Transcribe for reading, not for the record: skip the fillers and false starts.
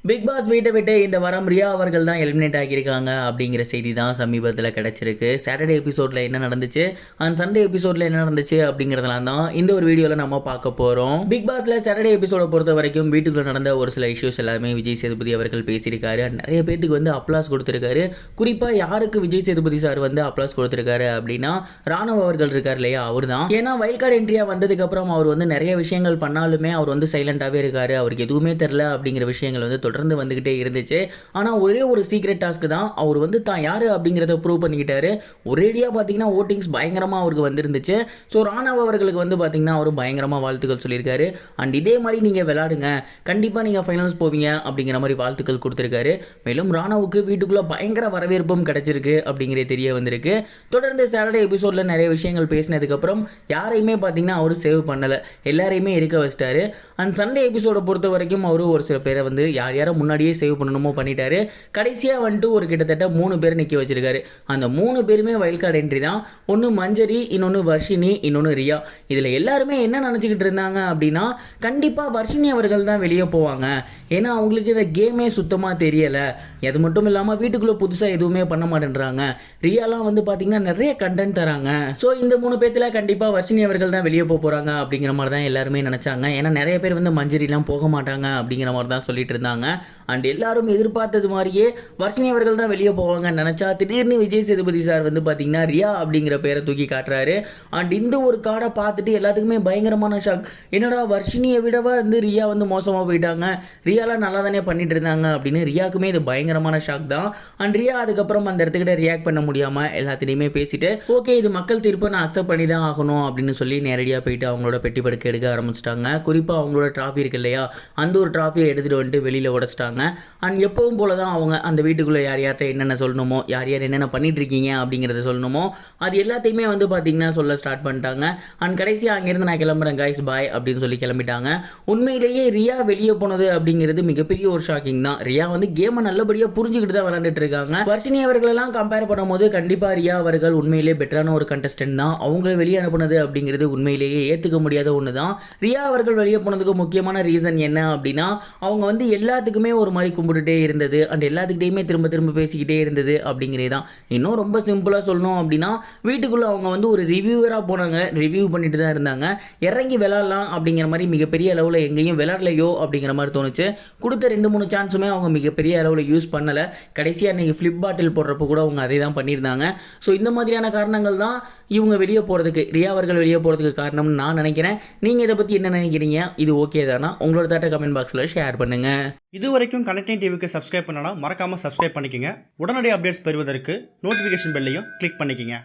Big pass வீட்டை விட்டு இந்த வாரம் ரியா அவர்கள் தான் எலிமினேட் ஆகியிருக்காங்க அப்படிங்கிற செய்தி தான் சமீபத்தில் கிடைச்சிருக்கு. சாட்டர்டே எபிசோடில் என்ன நடந்துச்சு அண்ட் சண்டே எபிசோடில் என்ன நடந்துச்சு அப்படிங்கிறதெல்லாம் தான் இந்த ஒரு வீடியோவில் நம்ம பார்க்க போகிறோம். பிக் பாஸில் சாட்டர்டே எபிசோடை பொறுத்த வரைக்கும் வீட்டுக்குள்ளே நடந்த ஒரு சில இஷ்யூஸ் எல்லாமே விஜய் சேதுபதி அவர்கள் பேசியிருக்காரு. நிறைய பேருக்கு வந்து அப்ளாஸ் கொடுத்துருக்காரு. குறிப்பாக யாருக்கு விஜய் சேதுபதி சார் வந்து அப்ளாஸ் கொடுத்துருக்காரு அப்படின்னா ராணுவ அவர்கள் இருக்கார் இல்லையா, அவர் தான். ஏன்னா வைல்ட் கார்டு என்ட்ரியாக வந்ததுக்கப்புறம் அவர் வந்து நிறைய விஷயங்கள் பண்ணாலுமே அவர் வந்து சைலண்டாகவே இருக்காரு. அவருக்கு எதுவுமே தெரில அப்படிங்கிற விஷயங்கள் வந்து தொடர்ந்து வந்துகிட்டே இருந்துச்சு. ஆனால் ஒரே ஒரு சீக்ரெட் டாஸ்க் தான் அவர் வந்து தான் யாரு அப்படிங்கிறத ப்ரூவ் பண்ணிக்கிட்டாரு. ஒரேடியாக பார்த்தீங்கன்னா ஓட்டிங்ஸ் பயங்கரமாக அவருக்கு வந்துருந்துச்சு. ஸோ ராணவ் அவர்களுக்கு வந்து பார்த்தீங்கன்னா அவர் பயங்கரமாக வாழ்த்துக்கள் சொல்லியிருக்காரு. அண்ட் இதே மாதிரி நீங்கள் விளையாடுங்க, கண்டிப்பாக நீங்கள் ஃபைனல்ஸ் போவீங்க அப்படிங்கிற மாதிரி வாழ்த்துக்கள் கொடுத்துருக்காரு. மேலும் ராணவுக்கு வீட்டுக்குள்ளே பயங்கர வரவேற்பும் கிடைச்சிருக்கு அப்படிங்கிறத தெரிய வந்திருக்கு. தொடர்ந்து சாட்டர்டே எபிசோடில் நிறைய விஷயங்கள் பேசினதுக்கப்புறம் யாரையுமே பார்த்தீங்கன்னா அவர் சேவ் பண்ணலை, எல்லாரையுமே இருக்க வச்சிட்டாரு. அண்ட் சண்டே எபிசோடை பொறுத்த வரைக்கும் அவர் ஒரு சில பேரை வந்து யார் யாரை முன்னாடியே சேவ் பண்ணணுமோ பண்ணிட்டாரு. கடைசியாக வந்துட்டு ஒரு கிட்டத்தட்ட 3 பேர் நிற்க வச்சிருக்காரு. அந்த 3 பேருமே வைல்ட் கார்டு என்ட்ரி தான். ஒன்று மஞ்சரி, இன்னொன்று வர்ஷினி, இன்னொன்று ரியா. இதில் எல்லாருமே என்ன நினச்சிக்கிட்டு இருந்தாங்க அப்படின்னா கண்டிப்பாக வர்ஷினி அவர்கள் தான் வெளியே போவாங்க. ஏன்னா அவங்களுக்கு இந்த கேமே சுத்தமாக தெரியலை. அது மட்டும் இல்லாமல் வீட்டுக்குள்ளே புதுசாக எதுவுமே பண்ண மாட்டேன்றாங்க. ரியாலாம் வந்து பார்த்தீங்கன்னா நிறைய கண்டென்ட் தராங்க. ஸோ இந்த 3 பேர்த்தில் கண்டிப்பாக வர்ஷினி அவர்கள் தான் வெளியே போகிறாங்க அப்படிங்கிற மாதிரி தான் எல்லாருமே நினச்சாங்க. ஏன்னா நிறைய பேர் வந்து மஞ்சரிலாம் போக மாட்டாங்க அப்படிங்கிற மாதிரி தான் சொல்லிட்டு இருந்தாங்க. அண்ட் எல்லாரும் எதிர்பார்த்தது மாதிரியே வர்ஷினி அவர்கள் தான் வெளியே போவாங்க நினச்சா திடீர்னு விஜய் சேதுபதி சார் வந்து பார்த்தீங்கன்னா ரியா அப்படிங்கிற பேரை தூக்கி காட்டுறாரு. அண்ட் இந்த ஒரு கார்டை பார்த்துட்டு எல்லாத்துக்குமே பயங்கரமான ஷாக். என்னடா வர்ஷினியை விடவா வந்து ரியா வந்து மோசமாக போயிட்டாங்க, ரியாலாம் நல்லா தானே பண்ணிட்டு இருந்தாங்க அப்படின்னு ரியாக்குமே இது பயங்கரமான ஷாக் தான். அண்ட் ரியா அதுக்கப்புறம் அந்த இடத்துக்கிட்ட ரியாக்ட் பண்ண முடியாமல் எல்லாத்திலையுமே பேசிட்டு ஓகே இது மக்கள் தீர்ப்பு நான் அக்செப்ட் பண்ணி தான் ஆகணும் அப்படின்னு சொல்லி நேரடியாக போயிட்டு அவங்களோட பெட்டி படுக்க எடுக்க ஆரம்பிச்சிட்டாங்க. குறிப்பாக அவங்களோட ட்ராஃபி இருக்கு இல்லையா, அந்த ஒரு ட்ராஃபியை எடுத்துகிட்டு வந்துட்டு வெளியில் உடச்சிட்டாங்க. அண்ட் எப்பவும் போல தான் அவங்க அந்த வீட்டுக்குள்ளே யார் யார்கிட்ட என்னென்ன சொல்லணுமோ, யார் யார் என்னென்ன பண்ணிட்டு இருக்கீங்க அப்படிங்கிறத சொல்லணுமோ அது எல்லாத்தையுமே வந்து பார்த்தீங்கன்னா சொல்ல ஸ்டார்ட் பண்ணிட்டாங்க. அண்ட் கடைசியாக அங்கேருந்து நான் கிளம்புறேன் கைஸ் பாய் அப்படின்னு சொல்லி கிளம்பிட்டாங்க. உண்மையிலேயே ரியா வெளியே போனது அப்படிங்கிறது மிகப்பெரிய ஒரு ஷாக்கிங் தான். ரியா வந்து கேமை நல்லபடியாக புரிஞ்சுக்கிட்டு தான் விளையாண்டுட்டு இருக்காங்க. வர்ஷினி அவர்களெல்லாம் கம்பேர் பண்ணும்போது கண்டிப்பாக ரியா அவர்கள் உண்மையிலேயே பெட்டரான ஒரு கண்டஸ்டன்ட் தான். அவங்கள வெளியே அனுப்புனது அப்படிங்கிறது உண்மையிலேயே ஏற்றுக்க முடியாத ஒன்று தான். ரியா அவர்கள் வெளியே போனதுக்கு முக்கியமான ரீசன் என்ன அப்படின்னா அவங்க வந்து எல்லாத்துக்குமே ஒரு மாதிரி கும்பிட்டுட்டே இருந்தது அண்ட் எல்லாத்துக்கிட்டையுமே திரும்ப திரும்ப பேசிக்கிட்டே இருந்தது அப்படிங்கிறே தான். இன்னும் ரொம்ப சிம்பிளாக சொல்லணும் அப்படின்னா வீட்டுக்குள்ளே அவங்க வந்து ஒரு ரிவ்யூவராக போனாங்க, ரிவ்யூ பண்ணிட்டு தான் இருந்தாங்க. இறங்கி விளாட்லாம் அப்படிங்கிற மாதிரி மிகப்பெரிய அளவில் எங்கேயும் விளாட்லையோ அப்படிங்கிற மாதிரி தோணுச்சு. கொடுத்த 2-3 சான்ஸுமே அவங்க மிகப்பெரிய அளவில் யூஸ் பண்ணலை. கடைசியாக அன்றைக்கி ஃப்ளிப் பாட்டில் போடுறப்போ கூட அவங்க அதே தான் பண்ணியிருந்தாங்க. ஸோ இந்த மாதிரியான காரணங்கள் தான் இவங்க வெளியே போகிறதுக்கு, ரியா அவர்கள் வெளியே போகிறதுக்கு காரணம்னு நான் நினைக்கிறேன். நீங்கள் இதை பற்றி என்ன நினைக்கிறீங்க? இது ஓகே தானா? உங்களோட தாட்ட கமெண்ட் பாக்ஸில் ஷேர் பண்ணுங்கள். இது வரைக்கும் கனெக்டிங் டிவிக்கு சப்ஸ்கிரைப் பண்ணனா மறக்காமல் சப்ஸ்கிரைப் பண்ணிக்கங்க. உடனடி அப்டேட்ஸ் பெறுவதற்கு நோட்டிஃபிகேஷன் பெல்லையும் கிளிக் பண்ணிக்கங்க.